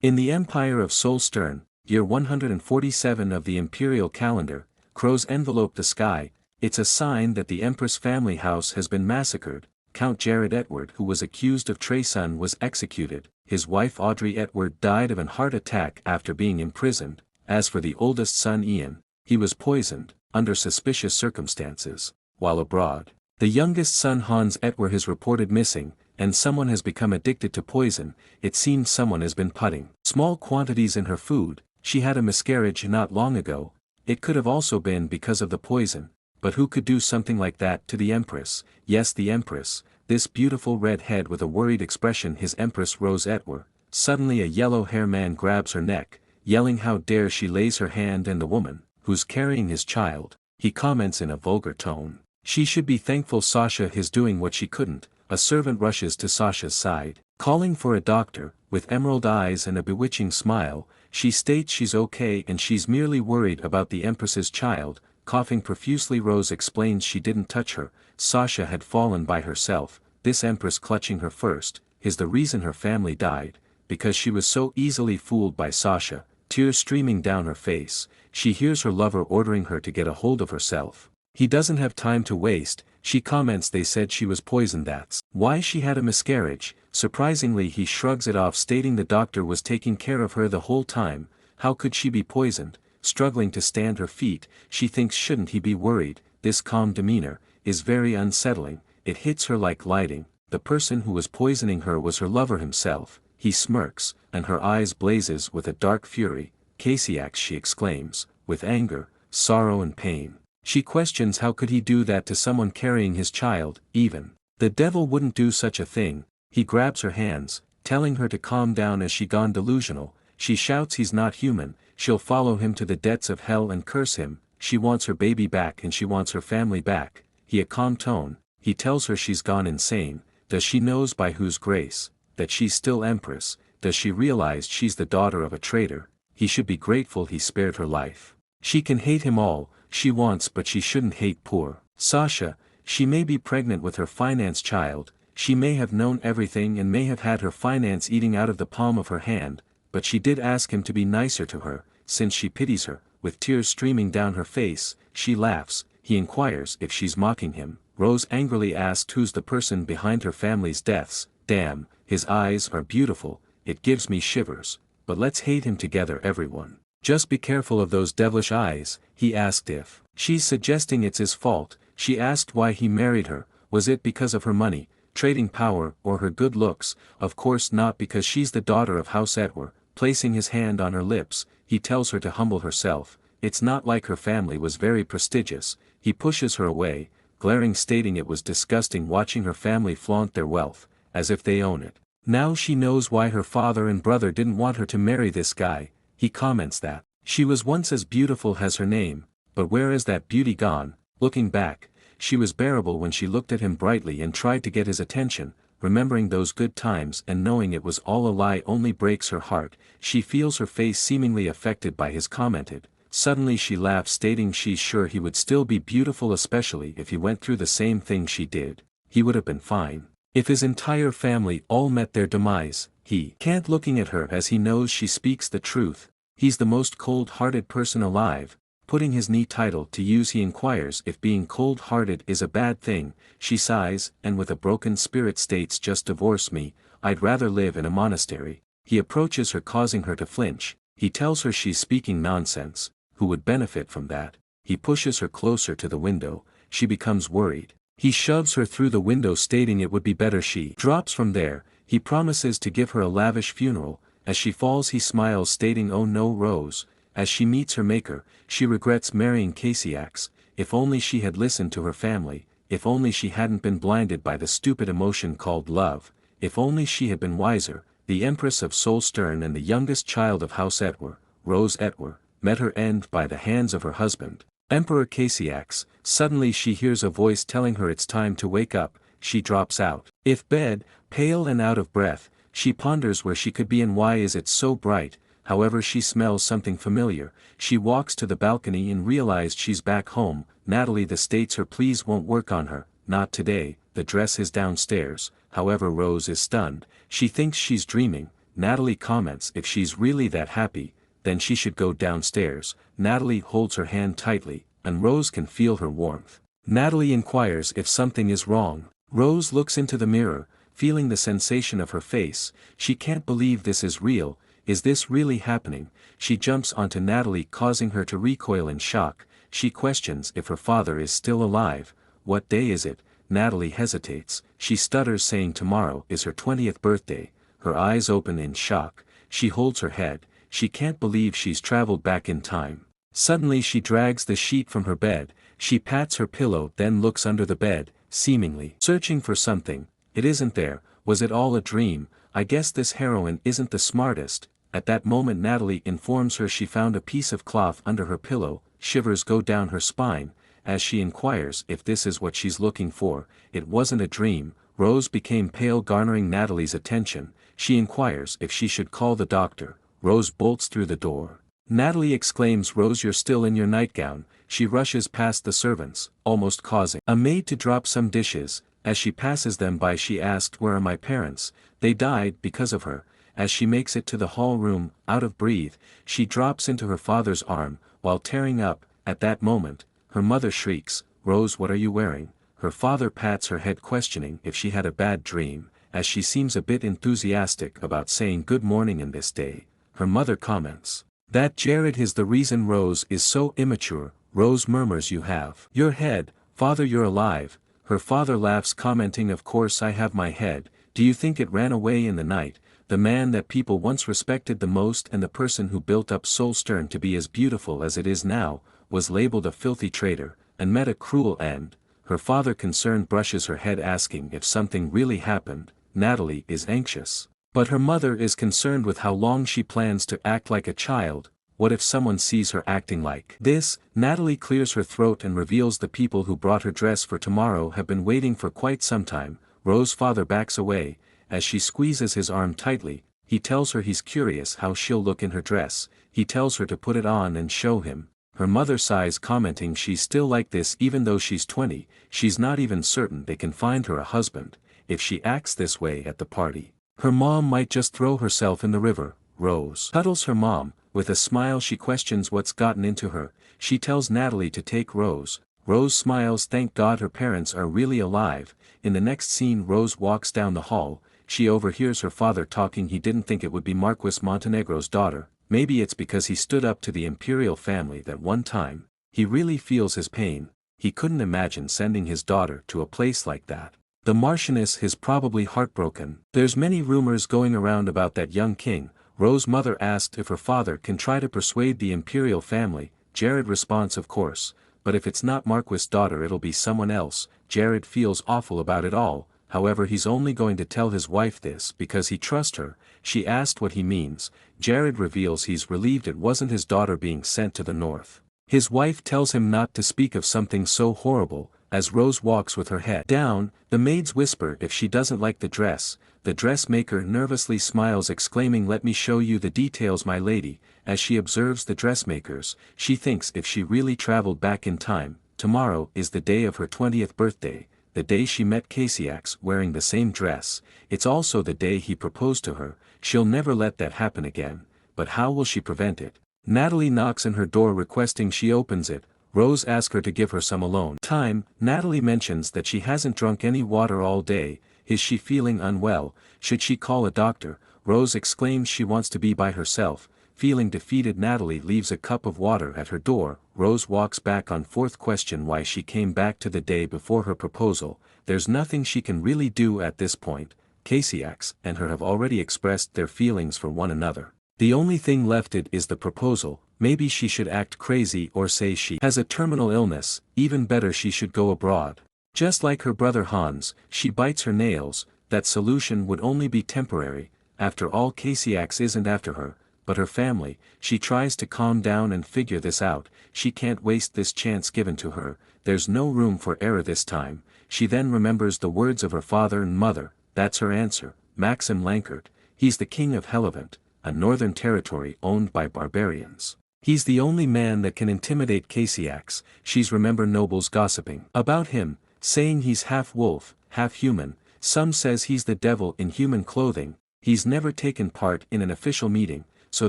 In the Empire of Solstern, year 147 of the imperial calendar, crows envelope the sky. It's a sign that the Empress family house has been massacred. Count Jared Edward, who was accused of treason, was executed. His wife Audrey Edward died of an heart attack after being imprisoned. As for the oldest son Ian, he was poisoned, under suspicious circumstances, while abroad. The youngest son Hans Edward is reported missing, and someone has become addicted to poison. It seems someone has been putting small quantities in her food. She had a miscarriage not long ago. It could have also been because of the poison. But who could do something like that to the Empress? Yes, the Empress, this beautiful red head with a worried expression, his Empress Rose Edward. Suddenly a yellow-haired man grabs her neck, yelling how dare she, lays her hand on the woman, who's carrying his child. He comments in a vulgar tone. She should be thankful Sasha is doing what she couldn't. A servant rushes to Sasha's side, calling for a doctor. With emerald eyes and a bewitching smile, she states she's okay and she's merely worried about the Empress's child. Coughing profusely, Rose explains she didn't touch her. Sasha had fallen by herself. This Empress clutching her first is the reason her family died, because she was so easily fooled by Sasha. Tears streaming down her face, she hears her lover ordering her to get a hold of herself. He doesn't have time to waste. She comments they said she was poisoned, that's why she had a miscarriage. Surprisingly, he shrugs it off, stating the doctor was taking care of her the whole time. How could she be poisoned? Struggling to stand her feet, she thinks shouldn't he be worried? This calm demeanor is very unsettling. It hits her like lightning. The person who was poisoning her was her lover himself. He smirks, and her eyes blazes with a dark fury. Casiax, she exclaims, with anger, sorrow and pain. She questions how could he do that to someone carrying his child. Even the devil wouldn't do such a thing. He grabs her hands, telling her to calm down as she gone delusional. She shouts he's not human. She'll follow him to the depths of hell and curse him. She wants her baby back and she wants her family back. He a calm tone. He tells her she's gone insane. Does she knows by whose grace that she's still Empress? Does she realize she's the daughter of a traitor? He should be grateful he spared her life. She can hate him all she wants, but she shouldn't hate poor Sasha. She may be pregnant with her finance child. She may have known everything and may have had her finance eating out of the palm of her hand, but she did ask him to be nicer to her, since she pities her. With tears streaming down her face, she laughs. He inquires if she's mocking him. Rose angrily asks who's the person behind her family's deaths. Damn, his eyes are beautiful, it gives me shivers. But let's hate him together, everyone. Just be careful of those devilish eyes. He asked if she's suggesting it's his fault. She asked why he married her. Was it because of her money, trading power, or her good looks? Of course not, because she's the daughter of House Edward. Placing his hand on her lips, he tells her to humble herself. It's not like her family was very prestigious. He pushes her away, glaring, stating it was disgusting watching her family flaunt their wealth, as if they own it. Now she knows why her father and brother didn't want her to marry this guy. He comments that she was once as beautiful as her name, but where is that beauty gone? Looking back, she was bearable when she looked at him brightly and tried to get his attention. Remembering those good times and knowing it was all a lie only breaks her heart. She feels her face seemingly affected by his commented. Suddenly she laughs, stating she's sure he would still be beautiful, especially if he went through the same thing she did. He would have been fine if his entire family all met their demise. He can't, looking at her as he knows she speaks the truth. He's the most cold-hearted person alive. Putting his knee title to use, he inquires if being cold-hearted is a bad thing. She sighs, and with a broken spirit states, just divorce me, I'd rather live in a monastery. He approaches her, causing her to flinch. He tells her she's speaking nonsense. Who would benefit from that? He pushes her closer to the window. She becomes worried. He shoves her through the window, stating it would be better she drops from there. He promises to give her a lavish funeral. As she falls, he smiles, stating, oh no, Rose. As she meets her maker, she regrets marrying Casiax. If only she had listened to her family. If only she hadn't been blinded by the stupid emotion called love. If only she had been wiser. The Empress of Solstern and the youngest child of House Edward, Rose Edward, met her end by the hands of her husband, Emperor Casiax. Suddenly she hears a voice telling her it's time to wake up. She drops out of bed, pale and out of breath. She ponders where she could be and why is it so bright. However, she smells something familiar. She walks to the balcony and realizes she's back home. Natalie the states her pleas won't work on her. Not today. The dress is downstairs. However, Rose is stunned. She thinks she's dreaming. Natalie comments if she's really that happy, then she should go downstairs. Natalie holds her hand tightly, and Rose can feel her warmth. Natalie inquires if something is wrong. Rose looks into the mirror, feeling the sensation of her face. She can't believe this is real. Is this really happening? She jumps onto Natalie, causing her to recoil in shock. She questions if her father is still alive. What day is it? Natalie hesitates. She stutters, saying tomorrow is her 20th birthday. Her eyes open in shock. She holds her head. She can't believe she's traveled back in time. Suddenly she drags the sheet from her bed. She pats her pillow, then looks under the bed, seemingly searching for something. It isn't there. Was it all a dream? I guess this heroine isn't the smartest. At that moment Natalie informs her she found a piece of cloth under her pillow. Shivers go down her spine. As she inquires if this is what she's looking for, it wasn't a dream. Rose became pale, garnering Natalie's attention. She inquires if she should call the doctor. Rose bolts through the door. Natalie exclaims, "Rose, you're still in your nightgown." She rushes past the servants, almost causing a maid to drop some dishes. As she passes them by, she asked, "Where are my parents? They died because of her." As she makes it to the hall room, out of breath, she drops into her father's arm, while tearing up. At that moment, her mother shrieks, "Rose, what are you wearing?" Her father pats her head, questioning if she had a bad dream. As she seems a bit enthusiastic about saying good morning in this day, her mother comments that Jared is the reason Rose is so immature. Rose murmurs, "You have your head, father, you're alive." Her father laughs, commenting, "Of course I have my head. Do you think it ran away in the night?" The man that people once respected the most, and the person who built up Soul Stern to be as beautiful as it is now, was labeled a filthy traitor, and met a cruel end. Her father, concerned, brushes her head, asking if something really happened. Natalie is anxious, but her mother is concerned with how long she plans to act like a child. What if someone sees her acting like this? Natalie clears her throat and reveals the people who brought her dress for tomorrow have been waiting for quite some time. Rose's father backs away. As she squeezes his arm tightly, he tells her he's curious how she'll look in her dress. He tells her to put it on and show him. Her mother sighs, commenting she's still like this even though she's 20, she's not even certain they can find her a husband. If she acts this way at the party, her mom might just throw herself in the river. Rose cuddles her mom. With a smile she questions what's gotten into her. She tells Natalie to take Rose. Rose smiles, thank God her parents are really alive. In the next scene, Rose walks down the hall. She overhears her father talking. He didn't think it would be Marquis Montenegro's daughter. Maybe it's because he stood up to the imperial family that one time. He really feels his pain. He couldn't imagine sending his daughter to a place like that. The Marchioness is probably heartbroken. There's many rumors going around about that young king. Rose's mother asked if her father can try to persuade the imperial family. Jared responds, "Of course, but if it's not Marquis' daughter it'll be someone else." Jared feels awful about it all. However, he's only going to tell his wife this because he trusts her. She asked what he means. Jared reveals he's relieved it wasn't his daughter being sent to the north. His wife tells him not to speak of something so horrible. As Rose walks with her head down, the maids whisper if she doesn't like the dress. The dressmaker nervously smiles, exclaiming, "Let me show you the details, my lady." As she observes the dressmakers, she thinks if she really traveled back in time, tomorrow is the day of her 20th birthday. The day she met Casiax wearing the same dress. It's also the day he proposed to her. She'll never let that happen again. But how will she prevent it? Natalie knocks on her door, requesting she opens it. Rose asks her to give her some alone time. Natalie mentions that she hasn't drunk any water all day. Is she feeling unwell? Should she call a doctor? Rose exclaims she wants to be by herself. Feeling defeated, Natalie leaves a cup of water at her door. Rose walks back on fourth question why she came back to the day before her proposal. There's nothing she can really do at this point. Casiax and her have already expressed their feelings for one another. The only thing left is the proposal. Maybe she should act crazy or say she has a terminal illness. Even better, she should go abroad. Just like her brother Hans, she bites her nails. That solution would only be temporary. After all, Casiax isn't after her, but her family. She tries to calm down and figure this out. She can't waste this chance given to her. There's no room for error this time. She then remembers the words of her father and mother. That's her answer. Maxim Lankert. He's the king of Helevant, a northern territory owned by barbarians. He's the only man that can intimidate Casiax. She's remember nobles gossiping about him, saying he's half wolf, half human. Some says he's the devil in human clothing. He's never taken part in an official meeting, so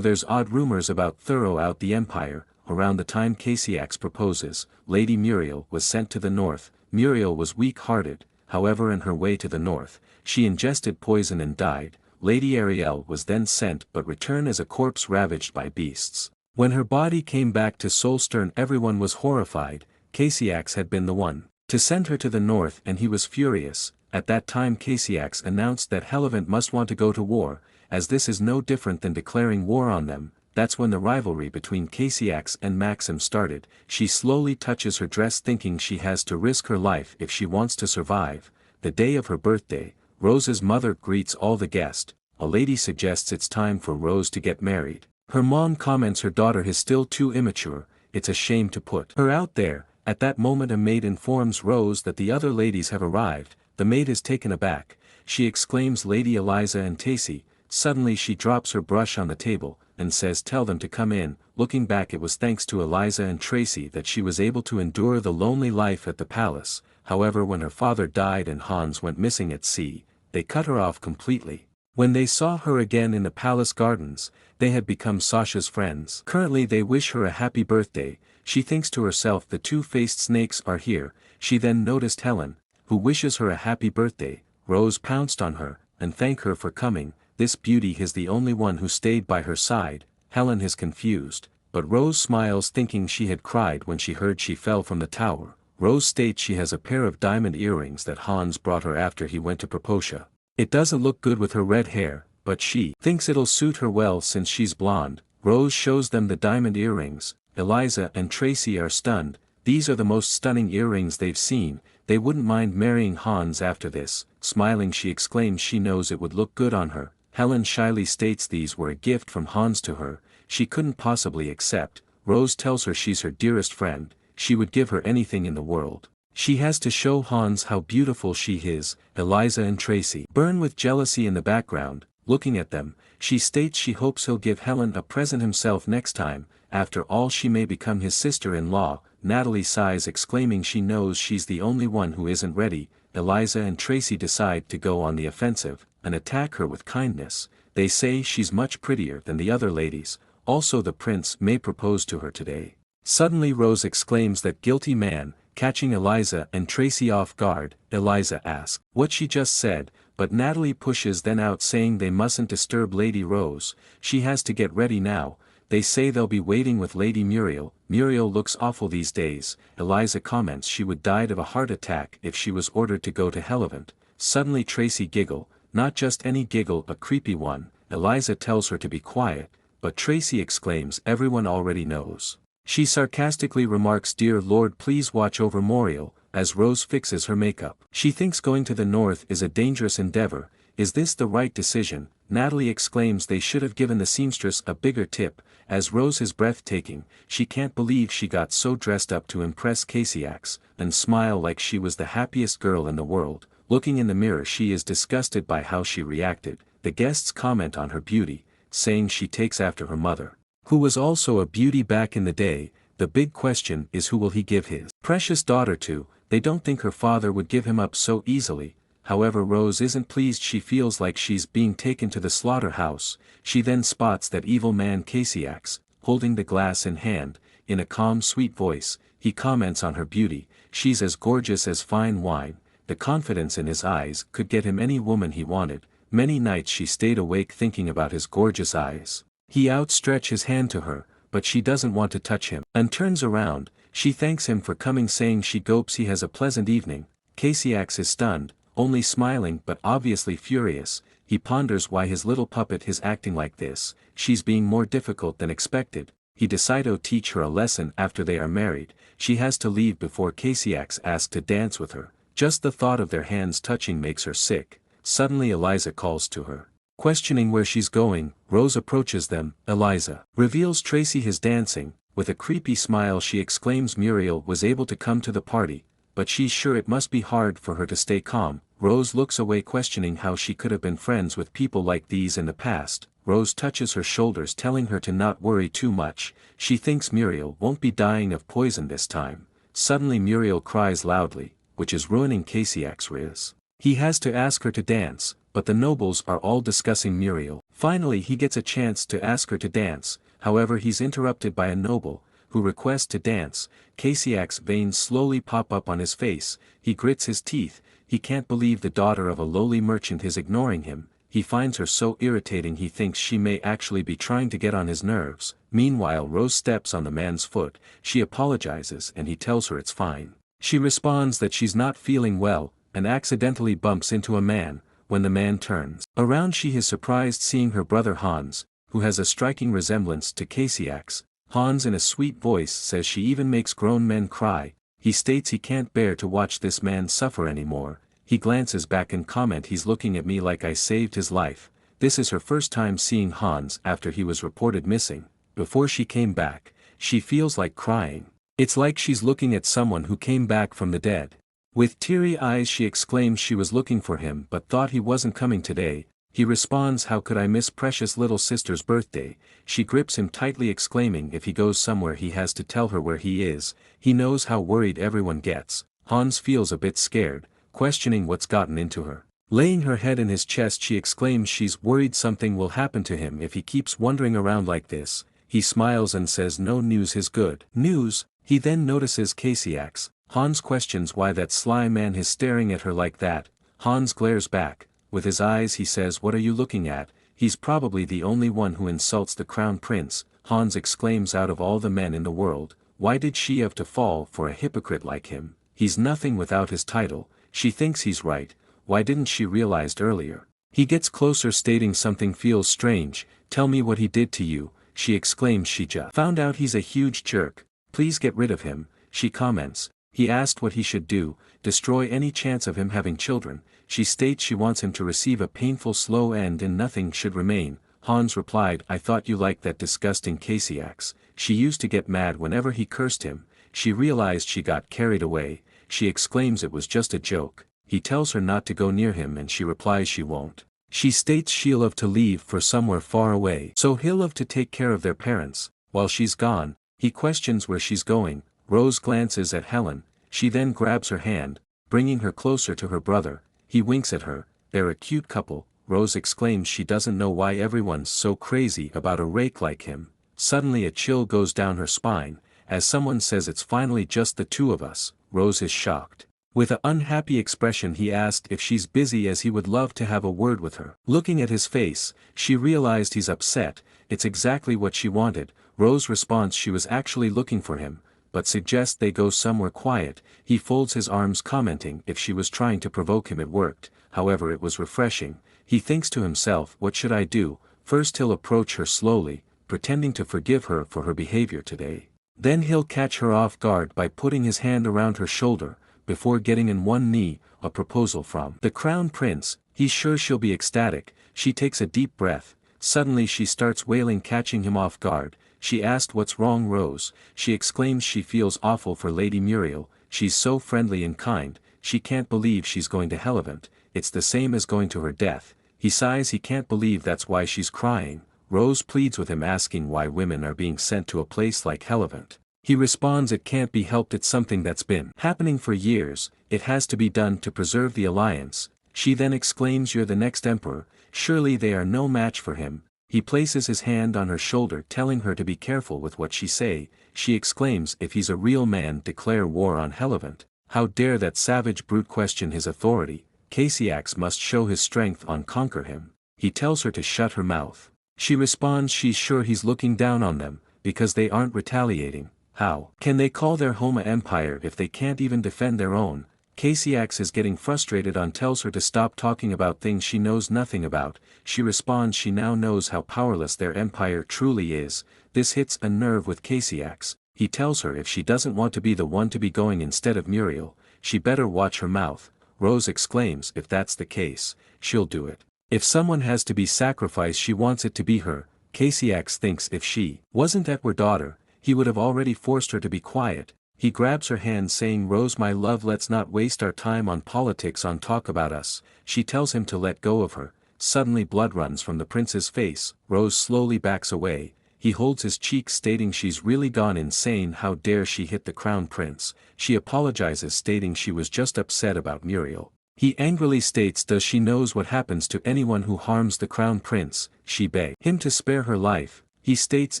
there's odd rumors about throughout the empire. Around the time Casiax proposes, Lady Muriel was sent to the north. Muriel was weak-hearted, however on her way to the north, she ingested poison and died. Lady Ariel was then sent but returned as a corpse ravaged by beasts. When her body came back to Solstern, everyone was horrified. Casiax had been the one to send her to the north, and he was furious. At that time Casiax announced that Helivant must want to go to war, as this is no different than declaring war on them. That's when the rivalry between Casiax and Maxim started. She slowly touches her dress, thinking she has to risk her life if she wants to survive. The day of her birthday, Rose's mother greets all the guests. A lady suggests it's time for Rose to get married. Her mom comments her daughter is still too immature, it's a shame to put her out there. At that moment a maid informs Rose that the other ladies have arrived. The maid is taken aback. She exclaims Lady Eliza and Tacy. Suddenly she drops her brush on the table, and says tell them to come in. Looking back, it was thanks to Eliza and Tracy that she was able to endure the lonely life at the palace. However, when her father died and Hans went missing at sea, they cut her off completely. When they saw her again in the palace gardens, they had become Sasha's friends. Currently they wish her a happy birthday. She thinks to herself the two-faced snakes are here. She then noticed Helen, who wishes her a happy birthday. Rose pounced on her, and thanked her for coming. This beauty is the only one who stayed by her side. Helen is confused, but Rose smiles, thinking she had cried when she heard she fell from the tower. Rose states she has a pair of diamond earrings that Hans brought her after he went to Provoking. It doesn't look good with her red hair, but she thinks it'll suit her well since she's blonde. Rose shows them the diamond earrings. Eliza and Tracy are stunned. These are the most stunning earrings they've seen. They wouldn't mind marrying Hans after this. Smiling, she exclaims she knows it would look good on her. Helen shyly states these were a gift from Hans to her. She couldn't possibly accept. Rose tells her she's her dearest friend. She would give her anything in the world. She has to show Hans how beautiful she is. Eliza and Tracy burn with jealousy in the background. Looking at them, she states she hopes he'll give Helen a present himself next time. After all, she may become his sister-in-law. Natalie sighs, exclaiming she knows she's the only one who isn't ready. Eliza and Tracy decide to go on the offensive, and attack her with kindness. They say she's much prettier than the other ladies. Also, the prince may propose to her today. Suddenly Rose exclaims that guilty man, catching Eliza and Tracy off guard. Eliza asks what she just said, but Natalie pushes them out, saying they mustn't disturb Lady Rose. She has to get ready now. They say they'll be waiting with Lady Muriel. Muriel looks awful these days. Eliza comments she would die of a heart attack if she was ordered to go to Helivant. Suddenly Tracy giggle, not just any giggle, a creepy one. Eliza tells her to be quiet, but Tracy exclaims everyone already knows. She sarcastically remarks, dear Lord, please watch over Muriel, as Rose fixes her makeup. She thinks going to the north is a dangerous endeavor. Is this the right decision? Natalie exclaims they should have given the seamstress a bigger tip. As Rose is breathtaking, she can't believe she got so dressed up to impress Casiax, and smile like she was the happiest girl in the world. Looking in the mirror, she is disgusted by how she reacted. The guests comment on her beauty, saying she takes after her mother, who was also a beauty back in the day. The big question is who will he give his precious daughter to? They don't think her father would give him up so easily. However, Rose isn't pleased. She feels like she's being taken to the slaughterhouse. She then spots that evil man Casiax, holding the glass in hand. In a calm, sweet voice, he comments on her beauty. She's as gorgeous as fine wine. The confidence in his eyes could get him any woman he wanted. Many nights she stayed awake thinking about his gorgeous eyes. He outstretches his hand to her, but she doesn't want to touch him, and turns around. She thanks him for coming, saying she hopes he has a pleasant evening. Casiax is stunned, only smiling but obviously furious. He ponders why his little puppet is acting like this. She's being more difficult than expected. He decides to teach her a lesson after they are married. She has to leave before Casiax asks to dance with her. Just the thought of their hands touching makes her sick. Suddenly Eliza calls to her, questioning where she's going. Rose approaches them. Eliza reveals Tracy is dancing. With a creepy smile she exclaims Muriel was able to come to the party, but she's sure it must be hard for her to stay calm. Rose looks away, questioning how she could have been friends with people like these in the past. Rose touches her shoulders, telling her to not worry too much. She thinks Muriel won't be dying of poison this time. Suddenly Muriel cries loudly, which is ruining Casiax's riz. He has to ask her to dance, but the nobles are all discussing Muriel. Finally he gets a chance to ask her to dance, however he's interrupted by a noble, who requests to dance. Casiac's veins slowly pop up on his face, he grits his teeth, he can't believe the daughter of a lowly merchant is ignoring him, he finds her so irritating he thinks she may actually be trying to get on his nerves. Meanwhile Rose steps on the man's foot, she apologizes and he tells her it's fine. She responds that she's not feeling well, and accidentally bumps into a man. When the man turns around she is surprised seeing her brother Hans, who has a striking resemblance to Casiac's. Hans in a sweet voice says she even makes grown men cry, he states he can't bear to watch this man suffer anymore. He glances back and comments he's looking at me like I saved his life. This is her first time seeing Hans after he was reported missing. Before she came back, she feels like crying. It's like she's looking at someone who came back from the dead. With teary eyes she exclaims she was looking for him but thought he wasn't coming today. He responds, how could I miss precious little sister's birthday? She grips him tightly exclaiming if he goes somewhere he has to tell her where he is. He knows how worried everyone gets. Hans feels a bit scared, questioning what's gotten into her. Laying her head in his chest she exclaims she's worried something will happen to him if he keeps wandering around like this. He smiles and says no news is good news. He then notices Casiac's. Hans questions why that sly man is staring at her like that. Hans glares back. With his eyes he says, what are you looking at? He's probably the only one who insults the crown prince. Hans exclaims, out of all the men in the world, why did she have to fall for a hypocrite like him? He's nothing without his title. She thinks he's right, why didn't she realized earlier? He gets closer stating something feels strange. Tell me what he did to you, she exclaims. She just found out he's a huge jerk, please get rid of him, she comments. He asked what he should do, destroy any chance of him having children. She states she wants him to receive a painful slow end and nothing should remain. Hans replied, I thought you liked that disgusting Casiac's. She used to get mad whenever he cursed him. She realized she got carried away. She exclaims it was just a joke. He tells her not to go near him and she replies she won't. She states she'll love to leave for somewhere far away, so he'll love to take care of their parents. While she's gone, he questions where she's going. Rose glances at Helen, she then grabs her hand, bringing her closer to her brother. He winks at her, they're a cute couple. Rose exclaims she doesn't know why everyone's so crazy about a rake like him. Suddenly a chill goes down her spine, as someone says it's finally just the two of us. Rose is shocked. With an unhappy expression he asked if she's busy as he would love to have a word with her. Looking at his face, she realized he's upset. It's exactly what she wanted. Rose responds she was actually looking for him, but suggests they go somewhere quiet. He folds his arms commenting if she was trying to provoke him it worked, however it was refreshing. He thinks to himself, what should I do? First he'll approach her slowly, pretending to forgive her for her behavior today. Then he'll catch her off guard by putting his hand around her shoulder, before getting in one knee. A proposal from the crown prince. He's sure she'll be ecstatic. She takes a deep breath. Suddenly she starts wailing, catching him off guard. She asked what's wrong Rose. She exclaims she feels awful for Lady Muriel. She's so friendly and kind. She can't believe she's going to Hellevant. It's the same as going to her death. He sighs, he can't believe that's why she's crying. Rose pleads with him asking why women are being sent to a place like Hellevant. He responds it can't be helped, it's something that's been happening for years, it has to be done to preserve the alliance. She then exclaims you're the next emperor, surely they are no match for him. He places his hand on her shoulder telling her to be careful with what she say. She exclaims if he's a real man declare war on Hellevant. How dare that savage brute question his authority? Casiac's must show his strength on conquer him. He tells her to shut her mouth. She responds she's sure he's looking down on them, because they aren't retaliating. How can they call their home an empire if they can't even defend their own? Casiac's is getting frustrated and tells her to stop talking about things she knows nothing about. She responds she now knows how powerless their empire truly is. This hits a nerve with Casiac's. He tells her if she doesn't want to be the one to be going instead of Muriel, she better watch her mouth. Rose exclaims if that's the case, she'll do it. If someone has to be sacrificed she wants it to be her. Casiac's thinks if she wasn't that her daughter, he would have already forced her to be quiet. He grabs her hand saying Rose my love let's not waste our time on politics on talk about us. She tells him to let go of her. Suddenly blood runs from the prince's face. Rose slowly backs away. He holds his cheek stating she's really gone insane, how dare she hit the crown prince. She apologizes stating she was just upset about Muriel. He angrily states she knows what happens to anyone who harms the crown prince. She begs him to spare her life. He states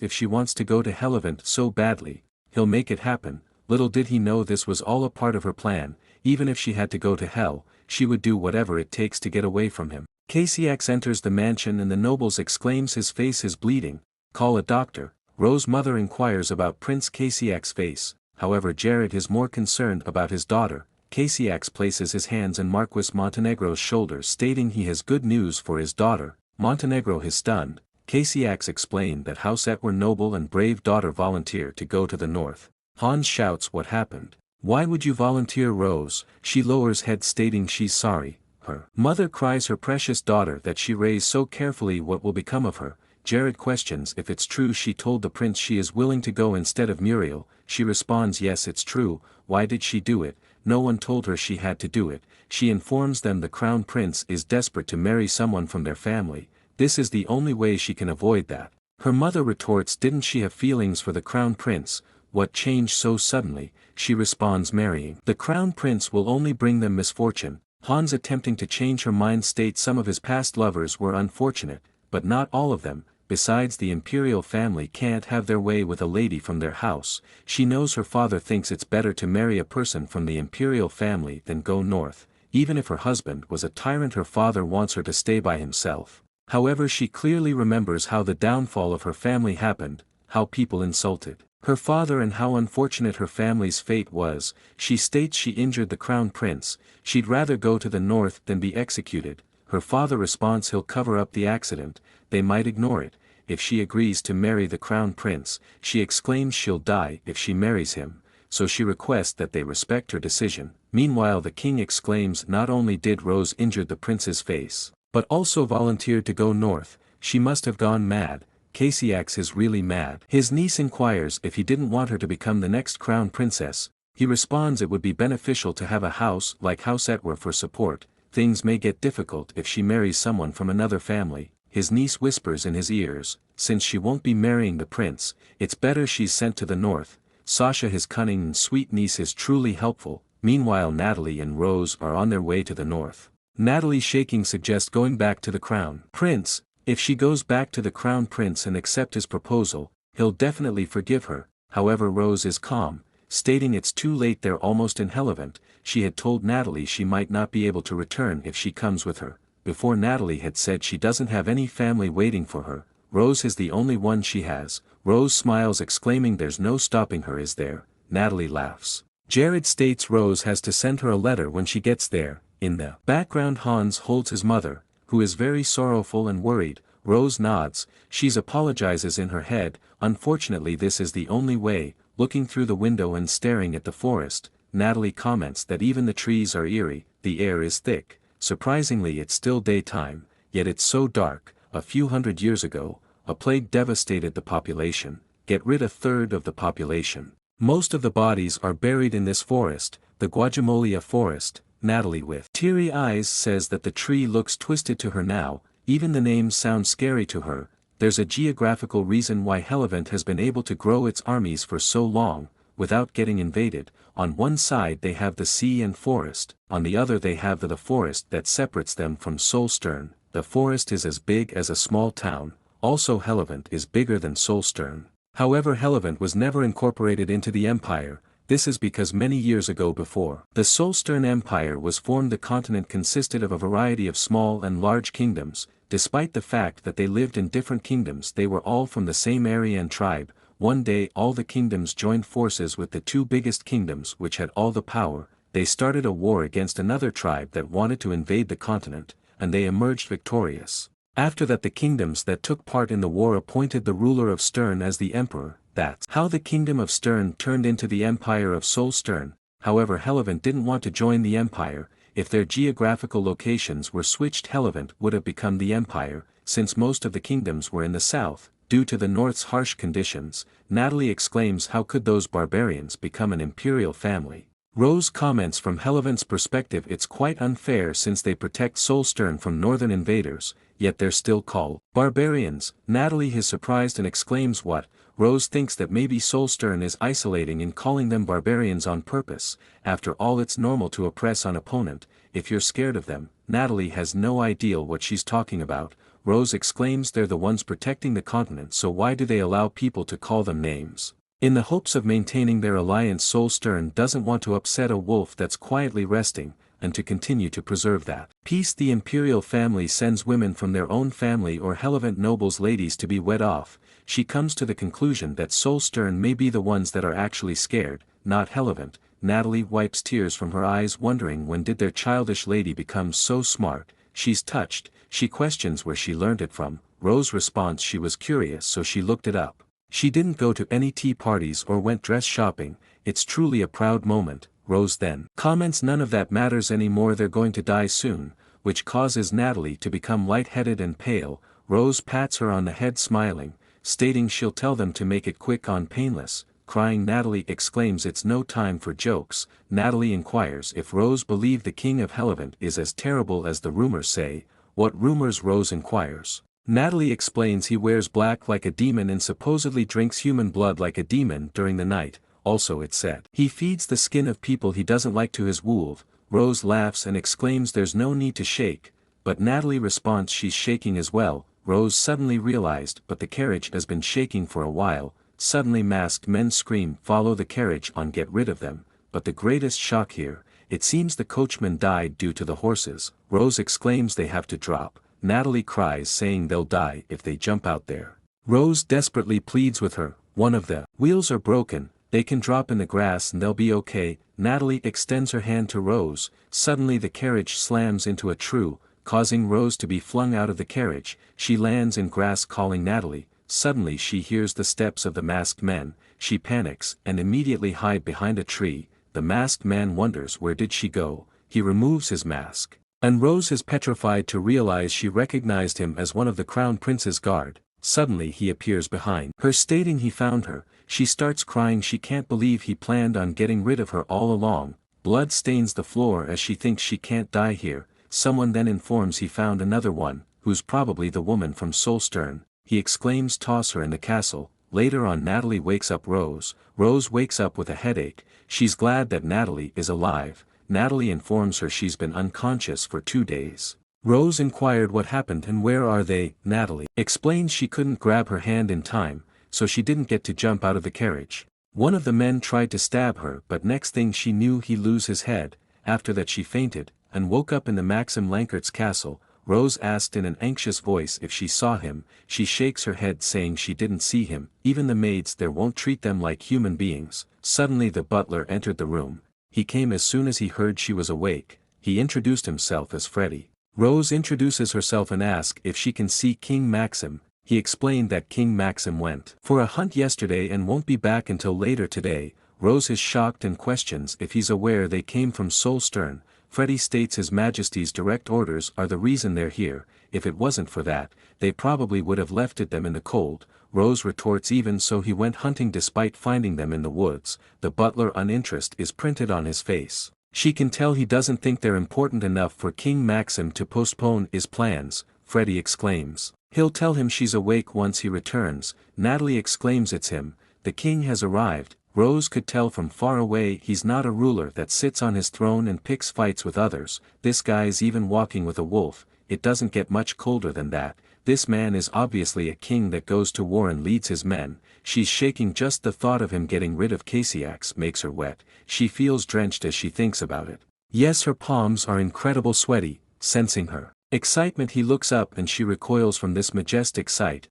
if she wants to go to Hellevent so badly, he'll make it happen. Little did he know this was all a part of her plan. Even if she had to go to hell, she would do whatever it takes to get away from him. Casey enters the mansion and the nobles exclaims his face is bleeding. Call a doctor. Rose's mother inquires about Prince Casey's face. However, Jared is more concerned about his daughter. Casey places his hands on Marquis Montenegro's shoulders, stating he has good news for his daughter. Montenegro is stunned. Casey explained that House Etwer noble and brave daughter volunteer to go to the north. Hans shouts what happened. Why would you volunteer, Rose? She lowers head, stating she's sorry. Her mother cries her precious daughter that she raised so carefully, what will become of her? Jared questions if it's true she told the prince she is willing to go instead of Muriel. She responds yes, it's true. Why did she do it? No one told her she had to do it. She informs them the crown prince is desperate to marry someone from their family. This is the only way she can avoid that. Her mother retorts, didn't she have feelings for the crown prince? What changed so suddenly? She responds, marrying the crown prince will only bring them misfortune. Hans, attempting to change her mind, states some of his past lovers were unfortunate, but not all of them. Besides, the imperial family can't have their way with a lady from their house. She knows her father thinks it's better to marry a person from the imperial family than go north. Even if her husband was a tyrant, her father wants her to stay by himself. However, she clearly remembers how the downfall of her family happened, how people insulted her father and how unfortunate her family's fate was. She states she injured the crown prince. She'd rather go to the north than be executed. Her father responds he'll cover up the accident. They might ignore it. If she agrees to marry the crown prince, she exclaims she'll die if she marries him, so she requests that they respect her decision. Meanwhile, the king exclaims not only did Rose injure the prince's face, but also volunteered to go north. She must have gone mad. Casey is really mad. His niece inquires if he didn't want her to become the next crown princess. He responds it would be beneficial to have a house like House Etwer for support. Things may get difficult if she marries someone from another family. His niece whispers in his ears, since she won't be marrying the prince, it's better she's sent to the north. Sasha, his cunning and sweet niece, is truly helpful. Meanwhile, Natalie and Rose are on their way to the north. Natalie, shaking, suggests going back to the crown prince. If she goes back to the crown prince and accept his proposal, he'll definitely forgive her. However, Rose is calm, stating it's too late, they're almost in Hellevent. She had told Natalie she might not be able to return if she comes with her. Before, Natalie had said she doesn't have any family waiting for her. Rose is the only one she has. Rose smiles, exclaiming there's no stopping her, is there? Natalie laughs. Jared states Rose has to send her a letter when she gets there. In the background, Hans holds his mother, who is very sorrowful and worried. Rose nods. She apologizes in her head. Unfortunately, this is the only way. Looking through the window and staring at the forest, Natalie comments that even the trees are eerie, the air is thick. Surprisingly, it's still daytime, yet it's so dark. A few hundred years ago, a plague devastated the population. Get rid of a third of the population. Most of the bodies are buried in this forest, the Guajamolia forest. Natalie, with teary eyes, says that the tree looks twisted to her now. Even the names sound scary to her. There's a geographical reason why Hellevent has been able to grow its armies for so long, without getting invaded. On one side they have the sea and forest, on the other they have the forest that separates them from Solstern. The forest is as big as a small town. Also, Hellevent is bigger than Solstern. However, Hellevent was never incorporated into the empire. This is because many years ago, before the Solstern Empire was formed, the continent consisted of a variety of small and large kingdoms. Despite the fact that they lived in different kingdoms, they were all from the same area and tribe. One day all the kingdoms joined forces with the two biggest kingdoms, which had all the power. They started a war against another tribe that wanted to invade the continent, and they emerged victorious. After that, the kingdoms that took part in the war appointed the ruler of Stern as the emperor. That's how the kingdom of Stern turned into the empire of Solstern. However, Hellevent didn't want to join the empire. If their geographical locations were switched, Hellevent would have become the empire, since most of the kingdoms were in the south. Due to the north's harsh conditions, Natalie exclaims, how could those barbarians become an imperial family? Rose comments from Helivant's perspective it's quite unfair since they protect Solstern from northern invaders, yet they're still called barbarians. Natalie is surprised and exclaims what? Rose thinks that maybe Solstern is isolating in calling them barbarians on purpose. After all, it's normal to oppress an opponent, if you're scared of them. Natalie has no idea what she's talking about. Rose exclaims they're the ones protecting the continent, so why do they allow people to call them names? In the hopes of maintaining their alliance, Solstern doesn't want to upset a wolf that's quietly resting, and to continue to preserve that peace. The imperial family sends women from their own family or Helivant nobles' ladies to be wed off. She comes to the conclusion that Solstern may be the ones that are actually scared, not Helivant. Natalie wipes tears from her eyes, wondering when did their childish lady become so smart. She's touched. She questions where she learned it from. Rose responds she was curious, so she looked it up. She didn't go to any tea parties or went dress shopping. It's truly a proud moment. Rose then comments none of that matters anymore, they're going to die soon, which causes Natalie to become lightheaded and pale. Rose pats her on the head smiling, stating she'll tell them to make it quick on painless. Crying, Natalie exclaims it's no time for jokes. Natalie inquires if Rose believed the king of Helivant is as terrible as the rumors say. What rumors? Rose inquires. Natalie explains he wears black like a demon and supposedly drinks human blood like a demon during the night. Also, it's said he feeds the skin of people he doesn't like to his wolf. Rose laughs and exclaims there's no need to shake, but Natalie responds she's shaking as well. Rose suddenly realized, but the carriage has been shaking for a while. Suddenly masked men scream, follow the carriage on, get rid of them. But the greatest shock here, it seems the coachman died due to the horses. Rose exclaims they have to drop. Natalie cries, saying they'll die if they jump out there. Rose desperately pleads with her, one of the wheels are broken, they can drop in the grass and they'll be okay. Natalie extends her hand to Rose. Suddenly the carriage slams into a tree, causing Rose to be flung out of the carriage. She lands in grass, calling Natalie. Suddenly she hears the steps of the masked men. She panics and immediately hides behind a tree. The masked man wonders where did she go. He removes his mask, and Rose is petrified to realize she recognized him as one of the crown prince's guard. Suddenly he appears behind her, stating he found her. She starts crying, she can't believe he planned on getting rid of her all along. Blood stains the floor as she thinks she can't die here. Someone then informs he found another one, who's probably the woman from Solstern. He exclaims toss her in the castle. Later on, Natalie wakes up Rose. Rose wakes up with a headache. She's glad that Natalie is alive. Natalie informs her she's been unconscious for 2 days. Rose inquired what happened and where are they. Natalie explains she couldn't grab her hand in time, so she didn't get to jump out of the carriage. One of the men tried to stab her, but next thing she knew he lose his head. After that she fainted, and woke up in the Maxim Lankert's castle. Rose asked in an anxious voice if she saw him. She shakes her head, saying she didn't see him. Even the maids there won't treat them like human beings. Suddenly the butler entered the room. He came as soon as he heard she was awake. He introduced himself as Freddy. Rose introduces herself and asks if she can see King Maxim. He explained that King Maxim went for a hunt yesterday and won't be back until later today. Rose is shocked and questions if he's aware they came from Solstern. Freddy states His Majesty's direct orders are the reason they're here. If it wasn't for that, they probably would have left them in the cold. Rose retorts even so he went hunting despite finding them in the woods. The butler uninterest is printed on his face. She can tell he doesn't think they're important enough for King Maxim to postpone his plans. Freddy exclaims he'll tell him she's awake once he returns. Natalie exclaims it's him. The king has arrived. Rose could tell from far away he's not a ruler that sits on his throne and picks fights with others. This guy's even walking with a wolf. It doesn't get much colder than that. This man is obviously a king that goes to war and leads his men. She's shaking, just the thought of him getting rid of Casiax makes her wet. She feels drenched as she thinks about it. Yes, her palms are incredible sweaty. Sensing her excitement he looks up and she recoils from this majestic sight.